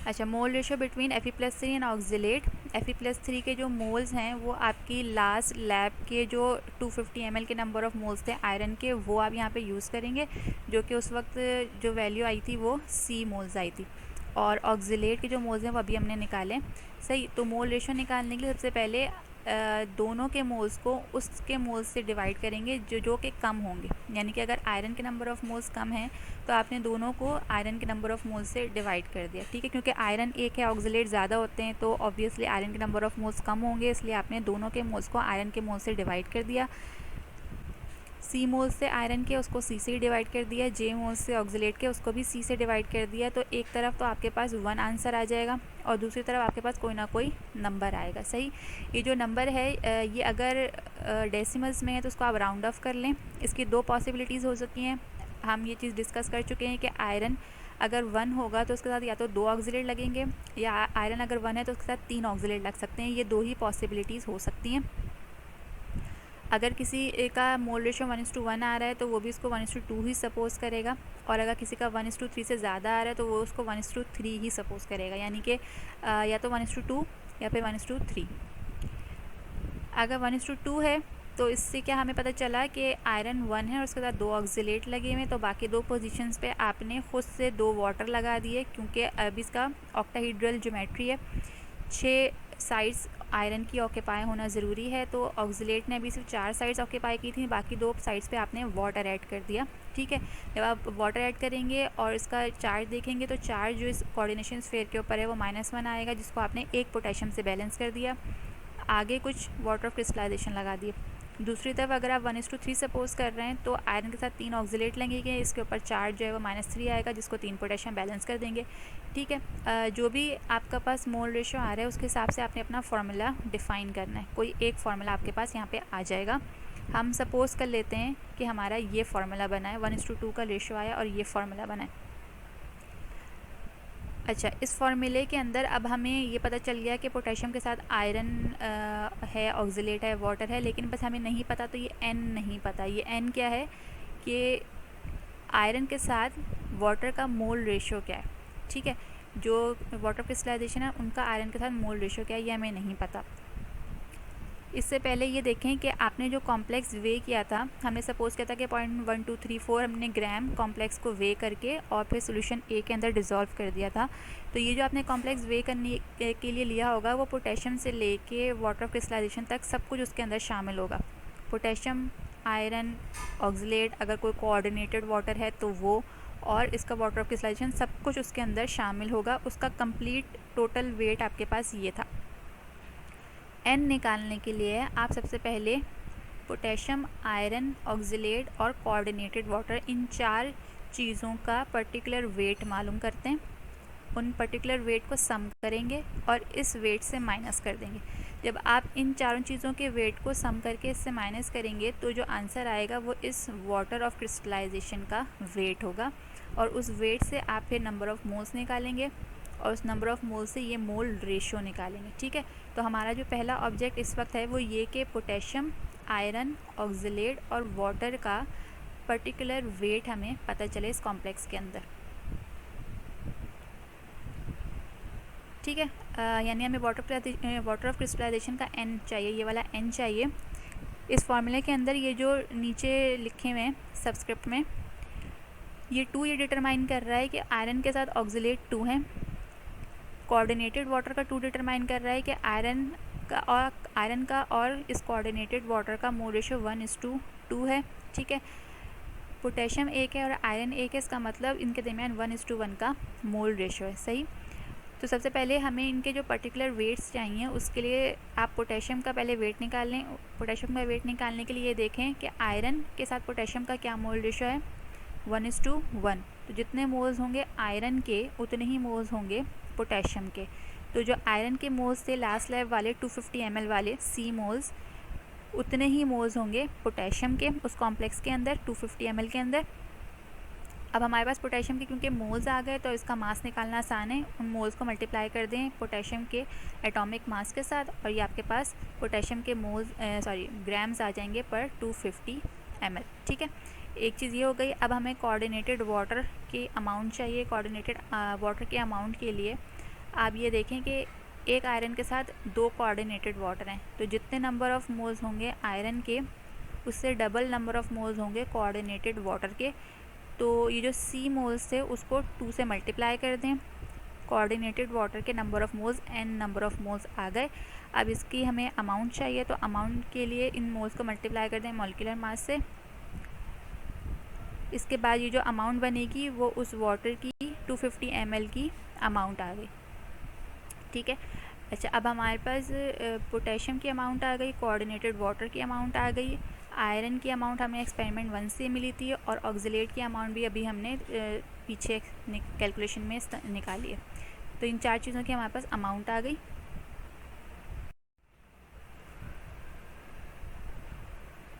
Speaker 1: अच्छा, mole ratio between Fe+3 and oxalate. Fe+3 के जो मोल्स हैं वो आपकी लास्ट लैब के जो 250 ml के नंबर ऑफ़ मोल्स थे आयरन के, वो आप यहाँ पे यूज़ करेंगे, जो कि उस वक्त जो वैल्यू आई थी वो C मोल्स आई थी। और ऑक्सीलेट के जो मोल्स हैं वो अभी हमने निकाले। सही, तो मोल रेशो निकालने के लिए सबसे पहले दोनों के मोल्स को उसके मोल्स से डिवाइड करेंगे जो कि कम होंगे। यानी कि अगर आयरन के नंबर ऑफ़ मोल्स कम हैं तो आपने दोनों को आयरन के नंबर ऑफ़ मोल्स से डिवाइड कर दिया। ठीक है, क्योंकि आयरन एक है, ऑक्सीलेट ज़्यादा होते हैं, तो ऑब्वियसली आयरन के नंबर ऑफ़ मोल्स कम होंगे, इसलिए आपने दोनों के मोल्स को आयरन के मोल्स से डिवाइड कर दिया। C मोल्स से आयरन के, उसको C से ही डिवाइड कर दिया। J मोल्स से ऑक्सीलेट के, उसको भी C से डिवाइड कर दिया। तो एक तरफ तो आपके पास 1 आंसर आ जाएगा और दूसरी तरफ आपके पास कोई ना कोई नंबर आएगा। सही, ये जो नंबर है ये अगर डेसिमल्स में है तो उसको आप राउंड ऑफ कर लें। इसकी दो पॉसिबिलिटीज़ हो सकती हैं। हम ये चीज़ डिस्कस कर चुके हैं कि आयरन अगर 1 होगा तो उसके साथ या तो 2 ऑक्सीलेट लगेंगे, या आयरन अगर 1 है तो उसके साथ 3 ऑक्सीलेट लग सकते हैं। ये दो ही पॉसिबिलिटीज़ हो सकती हैं। अगर किसी का मोल रेशो 1:1 आ रहा है तो वो भी उसको 1:2 ही सपोज़ करेगा, और अगर किसी का 1:3 से ज़्यादा आ रहा है तो वो उसको 1:3 ही सपोज़ करेगा, यानी कि या तो 1:2 या फिर 1:3। अगर 1:2 है तो इससे क्या हमें पता चला कि आयरन 1 है और उसके साथ 2 ऑक्सीलेट लगे हुए हैं, तो बाकी 2 पोजीशंस पे आपने खुद से 2 वाटर लगा दिए, क्योंकि अब इसका ऑक्टाहेड्रल ज्योमेट्री है, 6 साइड्स आयरन की ऑक्यूपाई होना ज़रूरी है। तो ऑक्सीलेट ने अभी सिर्फ 4 साइड्स ऑक्यूपाई की थी, बाकी 2 साइड्स पे आपने वाटर ऐड कर दिया। ठीक है, जब आप वाटर ऐड करेंगे और इसका चार्ज देखेंगे तो चार्ज जो इस कोऑर्डिनेशन स्फीयर के ऊपर है वो -1 आएगा, जिसको आपने एक पोटेशियम से बैलेंस कर दिया। आगे कुछ वाटर ऑफ क्रिस्टलाइजेशन लगा दिए। दूसरी तरफ अगर आप 1:3 सपोज कर रहे हैं तो आयरन के साथ 3 ऑक्सीलेट लगेंगे, इसके ऊपर चार्ज जो है वो -3 आएगा, जिसको 3 पोटेशियम बैलेंस कर देंगे। ठीक है, जो भी आपका पास मोल रेशो आ रहा है उसके हिसाब से आपने अपना फार्मूला डिफ़ाइन करना है। कोई एक फार्मूला आपके पास यहाँ पे आ जाएगा। हम सपोज़ कर लेते हैं कि हमारा ये फार्मूला बना है, 1:2 का रेशो आया और ये फार्मूला बना है। अच्छा, इस फार्मूले के अंदर अब हमें ये पता चल गया कि पोटेशियम के साथ आयरन है, ऑक्सीलेट है, वाटर है, लेकिन बस हमें नहीं पता, तो ये N नहीं पता। ये N क्या है कि आयरन के साथ वाटर का मोल रेशो क्या है। ठीक है, जो वाटर क्रिस्टलाइजेशन है उनका आयरन के साथ मोल रेशो क्या है, ये हमें नहीं पता। इससे पहले ये देखें कि आपने जो कॉम्प्लेक्स वे किया था, हमने सपोज़ किया था कि 0.1234 हमने ग्राम कॉम्प्लेक्स को वे करके और फिर सॉल्यूशन ए के अंदर डिज़ोल्व कर दिया था। तो ये जो आपने कॉम्प्लेक्स वे करने के लिए लिया होगा वो पोटेशियम से लेके वाटर क्रिस्टलाइजेशन तक सब कुछ उसके अंदर शामिल होगा। पोटेशियम, आयरन, ऑक्सीलेट, अगर कोई कोऑर्डिनेटेड वाटर है तो वो, और इसका वाटर क्रिस्टलाइजेशन, सब कुछ उसके अंदर शामिल होगा। उसका कंप्लीट टोटल वेट आपके पास ये था। N निकालने के लिए आप सबसे पहले पोटेशियम, आयरन, ऑक्सीलेट और कोऑर्डिनेटेड वाटर, इन 4 चीज़ों का पर्टिकुलर वेट मालूम करते हैं। उन पर्टिकुलर वेट को सम करेंगे और इस वेट से माइनस कर देंगे। जब आप इन चारों चीज़ों के वेट को सम करके इससे माइनस करेंगे तो जो आंसर आएगा वो इस वाटर ऑफ क्रिस्टलाइजेशन का वेट होगा, और उस वेट से आप फिर नंबर ऑफ़ मोल्स निकालेंगे और उस नंबर ऑफ़ मोल से ये मोल रेशो निकालेंगे। ठीक है, तो हमारा जो पहला ऑब्जेक्ट इस वक्त है वो ये कि पोटेशियम, आयरन, ऑक्सीलेट और वाटर का पर्टिकुलर वेट हमें पता चले इस कॉम्प्लेक्स के अंदर। ठीक है, यानी हमें वाटर ऑफ क्रिस्टलाइजेशन का N चाहिए, ये वाला N चाहिए। इस फार्मूले के अंदर ये जो नीचे लिखे हुए हैं सबस्क्रिप्ट में, ये 2 ये डिटरमाइन कर रहा है कि आयरन के साथ ऑक्सीलेट 2 हैं। कोऑर्डिनेटेड वाटर का 2 डिटरमाइन कर रहा है कि आयरन का और इस कोऑर्डिनेटेड वाटर का मोल रेशो 1:2 है। ठीक है, पोटेशियम 1 है और आयरन 1 है, इसका मतलब इनके दरमियान 1:1 का मोल रेशो है। सही, तो सबसे पहले हमें इनके जो पर्टिकुलर वेट्स चाहिए उसके लिए आप पोटेशियम का पहले वेट निकाल लें। पोटेशियम का वेट निकालने के लिए ये देखें कि आयरन के साथ पोटेशियम का क्या मोल रेशो है, 1:1। तो जितने मोल्स होंगे आयरन के उतने ही मोल्स होंगे पोटेशियम के। तो जो आयरन के मोल्स थे लास्ट लैब वाले 250 ml वाले C मोल्स, उतने ही मोल्स होंगे पोटेशियम के उस कॉम्प्लेक्स के अंदर 250 ml के अंदर। अब हमारे पास पोटेशियम के क्योंकि मोल्स आ गए तो इसका मास निकालना आसान है। उन मोल्स को मल्टीप्लाई कर दें पोटेशियम के एटॉमिक मास के साथ और ये आपके पास पोटेशियम के ग्राम्स आ जाएंगे पर 250 ml। ठीक है, एक चीज़ ये हो गई। अब हमें कोऑर्डिनेटेड वाटर के अमाउंट चाहिए। कोऑर्डिनेटेड वाटर के अमाउंट के लिए आप ये देखें कि एक आयरन के साथ 2 कोऑर्डिनेटेड वाटर हैं, तो जितने नंबर ऑफ़ मोल्स होंगे आयरन के उससे डबल नंबर ऑफ़ मोल्स होंगे कोऑर्डिनेटेड वाटर के। तो ये जो C मोल्स थे उसको 2 से मल्टीप्लाई कर दें। कोऑर्डिनेटेड वाटर के number of moles n number of moles आ गए। अब इसकी हमें अमाउंट चाहिए, तो अमाउंट के लिए इन मोल्स को मल्टीप्लाई कर दें मॉलिक्यूलर मास से। इसके बाद ये जो अमाउंट बनेगी वो उस वाटर की 250 ml की अमाउंट आ गई। ठीक है, अच्छा अब हमारे पास पोटेशियम की अमाउंट आ गई, कोऑर्डिनेटेड वाटर की अमाउंट आ गई, आयरन की अमाउंट हमें एक्सपेरिमेंट 1 से मिली थी और ऑक्सिलेट की अमाउंट भी अभी हमने पीछे कैलकुलेशन में निकाली है। तो इन 4 चीज़ों की हमारे पास अमाउंट आ गई।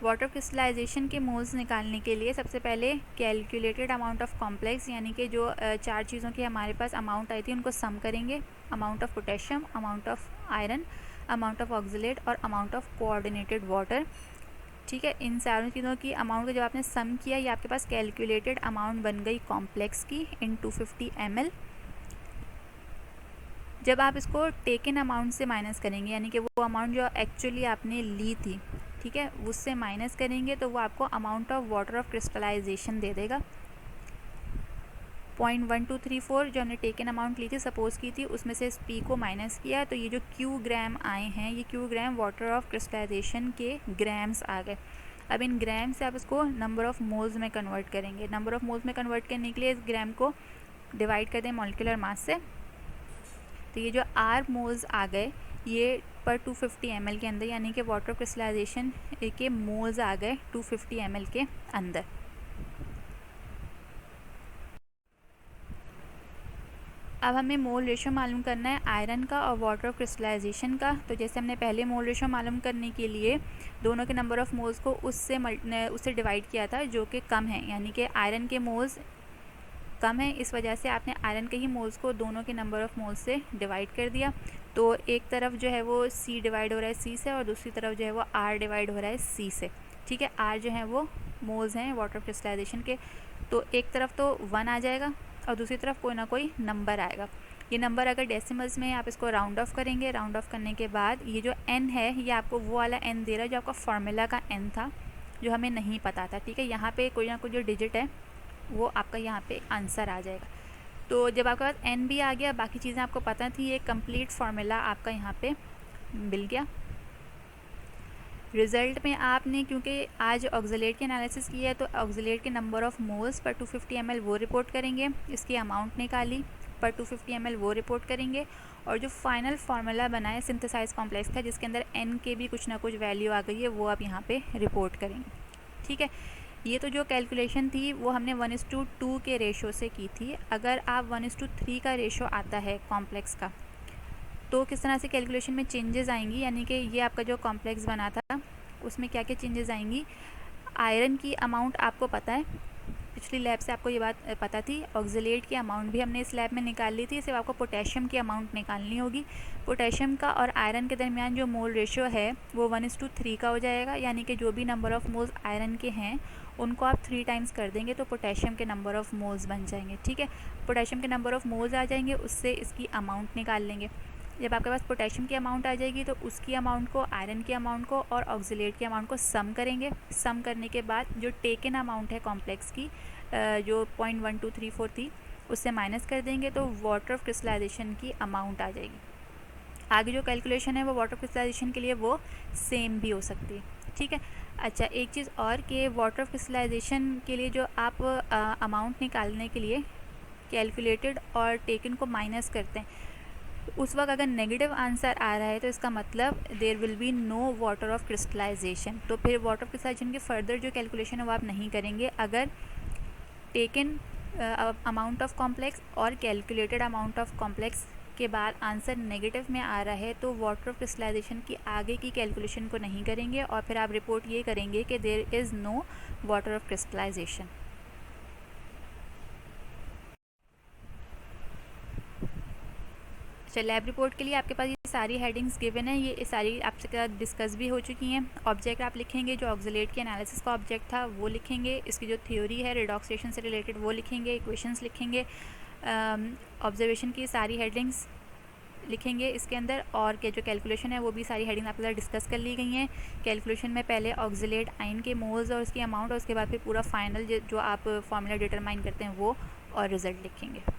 Speaker 1: वाटर क्रिस्टलाइजेशन के मोल्स निकालने के लिए सबसे पहले कैलकुलेटेड अमाउंट ऑफ कॉम्प्लेक्स यानी कि जो 4 चीज़ों की हमारे पास अमाउंट आई थी उनको सम करेंगे। Amount of potassium, amount of iron, amount of oxalate और अमाउंट ऑफ कोऑर्डिनेटेड वाटर। ठीक है, इन सारों चीज़ों की अमाउंट को जब आपने सम किया ये आपके पास कैलकुलेटेड अमाउंट बन गई कॉम्प्लेक्स की इन 250 ml। जब आप इसको टेकन अमाउंट से माइनस करेंगे यानी कि वो अमाउंट जो एक्चुअली आपने ली थी, ठीक है, उससे माइनस करेंगे तो वो आपको amount of water of crystallisation दे देगा। 0.1234 जो हमने टेकन अमाउंट ली थी, सपोज की थी, उसमें से इस P को माइनस किया तो ये जो Q ग्राम आए हैं ये Q gram water of crystallisation के ग्राम्स आ गए। अब इन ग्राम से आप इसको नंबर ऑफ़ मोल्स में कन्वर्ट करेंगे। नंबर ऑफ़ मोल्स में कन्वर्ट करने के लिए इस ग्राम को डिवाइड कर दें मॉलिक्यूलर मास से। तो ये जो R मोल्स आ गए ये पर 250 ml के अंदर यानी कि वाटर क्रिस्टलाइजेशन के मोल्स आ गए 250 ml के अंदर। अब हमें मोल रेशो मालूम करना है आयरन का और वाटर क्रिस्टलाइजेशन का। तो जैसे हमने पहले मोल रेशो मालूम करने के लिए दोनों के नंबर ऑफ़ मोल्स को उससे डिवाइड किया था जो कि कम है, यानी कि आयरन के मोल्स कम है, इस वजह से आपने आयरन के ही मोल्स को दोनों के नंबर ऑफ़ मोल्स से डिवाइड कर दिया। तो एक तरफ जो है वो C डिवाइड हो रहा है C से और दूसरी तरफ जो है वो R डिवाइड हो रहा है C से। ठीक है, R जो है वो मोल्स हैं वाटर क्रिस्टलाइजेशन के। तो एक तरफ तो 1 आ जाएगा और दूसरी तरफ कोई ना कोई नंबर आएगा। ये नंबर अगर डेसिमल्स में आप इसको राउंड ऑफ करेंगे, राउंड ऑफ करने के बाद ये जो n है ये आपको वो वाला n दे रहा है जो आपका फार्मूला का n था जो हमें नहीं पता था। ठीक है, यहाँ पे कोई ना कोई जो डिजिट है वो आपका यहाँ पे आंसर आ जाएगा। तो जब आपके पास n भी आ गया, बाकी चीज़ें आपको पता थी, ये कंप्लीट फार्मूला आपका यहाँ पे मिल गया। रिज़ल्ट में आपने क्योंकि आज ऑक्सिलेट की एनालिसिस की है तो ऑक्सिलेट के number of moles per 250 ml वो रिपोर्ट करेंगे, इसकी अमाउंट निकाली पर 250 ml वो रिपोर्ट करेंगे और जो फाइनल फार्मूला बना है सिंथेसाइज कॉम्प्लेक्स का जिसके अंदर n के भी कुछ ना कुछ वैल्यू आ गई है वो आप यहाँ पे रिपोर्ट करेंगे। ठीक है, ये तो जो कैलकुलेशन थी वो हमने 1:2 के रेशो से की थी। अगर आप 1:3 का रेशो आता है कॉम्प्लेक्स का तो किस तरह से कैलकुलेशन में चेंजेस आएंगी, यानी कि ये आपका जो कॉम्प्लेक्स बना था उसमें क्या क्या चेंजेस आएंगी। आयरन की अमाउंट आपको पता है, पिछली लैब से आपको ये बात पता थी। ऑक्सिलेट की अमाउंट भी हमने इस लैब में निकाल ली थी, सिर्फ आपको पोटेशियम की अमाउंट निकालनी होगी। पोटेशियम का और आयरन के दरमियान जो मोल रेशो है वो 1:3 का हो जाएगा, यानी कि जो भी नंबर ऑफ़ मोल्स आयरन के हैं उनको आप 3 टाइम्स कर देंगे तो पोटेशियम के नंबर ऑफ़ मोल्स बन जाएंगे। ठीक है, पोटेशियम के नंबर ऑफ़ मोल्स आ जाएंगे, उससे इसकी अमाउंट निकाल लेंगे। जब आपके पास पोटेशियम की अमाउंट आ जाएगी तो उसकी अमाउंट को, आयरन की अमाउंट को और ऑक्सिलेट की अमाउंट को सम करेंगे। सम करने के बाद जो टेकन अमाउंट है कॉम्प्लेक्स की जो 0.1234 थी उससे माइनस कर देंगे तो वाटर ऑफ क्रिस्टलाइजेशन की अमाउंट आ जाएगी। आगे जो कैलकुलेशन है वो वाटर क्रिस्टलाइजेशन के लिए वो सेम भी हो सकती है। ठीक है, अच्छा एक चीज़ और कि वाटर ऑफ क्रिस्टलाइजेशन के लिए जो आप अमाउंट निकालने के लिए कैलकुलेटेड और टेकन को माइनस करते हैं उस वक्त अगर नेगेटिव आंसर आ रहा है तो इसका मतलब there will be no water of crystallisation. तो फिर वाटर ऑफ क्रिस्टलाइजेशन की फर्दर जो कैलकुलेशन है वो आप नहीं करेंगे। अगर टेकन अमाउंट ऑफ कॉम्प्लेक्स और कैलकुलेटेड अमाउंट ऑफ कॉम्प्लेक्स के बाद आंसर नेगेटिव में आ रहा है तो वाटर ऑफ क्रिस्टलाइजेशन की आगे की कैलकुलेशन को नहीं करेंगे और फिर आप रिपोर्ट ये करेंगे कि there is no water of crystallisation. अच्छा, लैब रिपोर्ट के लिए आपके पास ये सारी हेडिंग्स गिवन है, ये सारी आपसे साथ डिस्कस भी हो चुकी हैं। ऑब्जेक्ट आप लिखेंगे, जो ऑक्सीलेट के एनालिसिस का ऑब्जेक्ट था वो लिखेंगे, इसकी जो थ्योरी है रिडॉक्स रिएक्शन से रिलेटेड वो लिखेंगे, इक्वेशंस लिखेंगे, ऑब्जर्वेशन की सारी हेडिंग्स लिखेंगे इसके अंदर, और के जो कैलकुलेशन है वो भी सारी हेडिंग आपके साथ डिस्कस कर ली गई हैं। कैलकुलेशन में पहले ऑक्सीलेट आयन के मोल्स और उसकी अमाउंट, और उसके बाद फिर पूरा फाइनल जो आप फॉर्मूला डिटरमाइन करते हैं वो और रिज़ल्ट लिखेंगे।